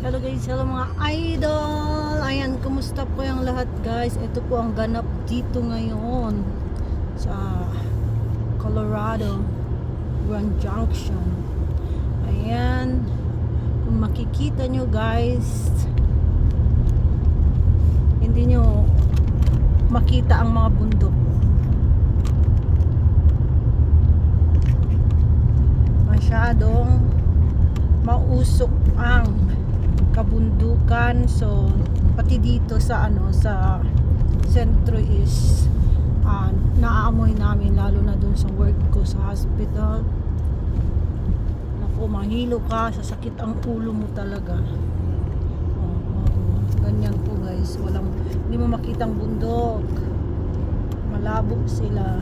Hello guys, hello mga idol. Ayan, kumusta po yung lahat guys? Ito po ang ganap dito ngayon sa Colorado Grand Junction. Ayan, kung makikita nyo guys, hindi nyo makita ang mga bundok. Masyadong mausok ang kabundukan, so pati dito sa sa sentro is naaamoy namin, lalo na dun sa work ko sa hospital. Naku, mahilo ka, sasakit ang ulo mo talaga. Ganyan po guys, hindi mo makitang bundok, malabo sila.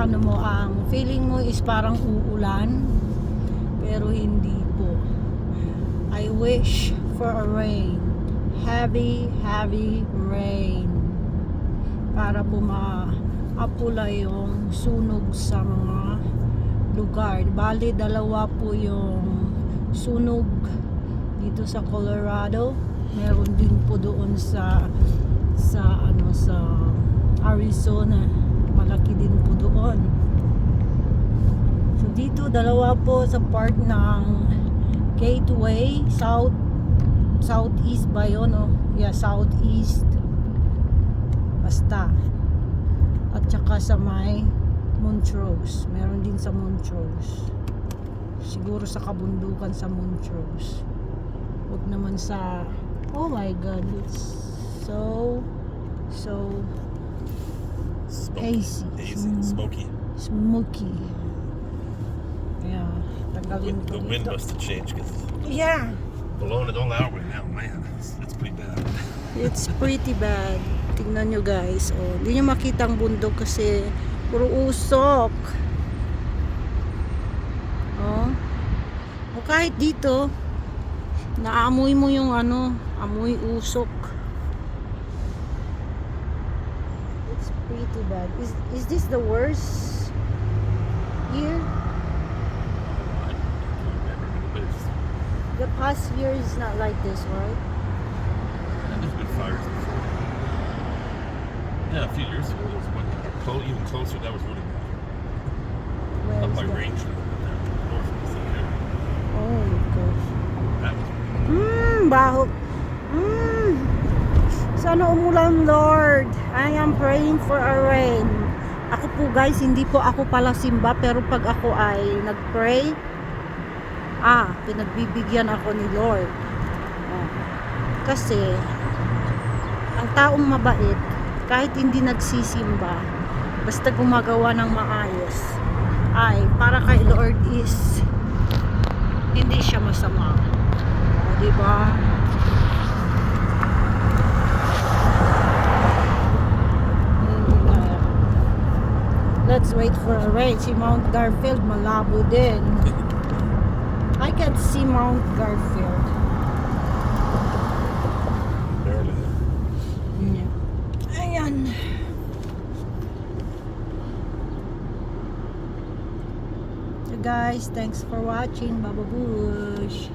Ang feeling mo is parang uulan, pero hindi po. I wish for a rain, heavy rain, para po maapula yung sunog sa mga lugar. Bali, dalawa po yung sunog dito sa Colorado. Meron din po doon sa Arizona. Malaki din po doon. So dito dalawa po sa part ng Gateway, southeast ba yun? Yeah, southeast. Basta. At saka sa may Montrose. Meron din sa Montrose. Siguro sa kabundukan sa Montrose. Huwag naman sa, oh my god, it's so hazy. Smoky. Yeah, The wind must have changed because yeah, blowing it all out right now, man. It's pretty bad. it's pretty bad. Tingnan nyo guys, hindi nyo makita ang bundok kasi puro usok. O kahit dito naamoy mo yung amoy usok. It's pretty bad. Is this the worst year? The past year is not like this, right? There's been fires before. Yeah, a few years ago there was one even closer. That was really bad. Where Up is by that? Ranger, north of the city there. Oh my gosh. That was Baho. Sana umulan, Lord. I am praying for a rain. Ako po guys, hindi po ako pala simba, pero pag ako ay nag-pray, pinagbibigyan ako ni Lord. Kasi ang taong mabait, kahit hindi nagsisimba, basta gumagawa ng maayos, ay para kay Lord is hindi siya masama. Diba? Let's wait for a rain. Si Mount Garfield malabo din. I can't see Mount Garfield. barely. Yeah. Ayan. So guys, thanks for watching. Baba Bush.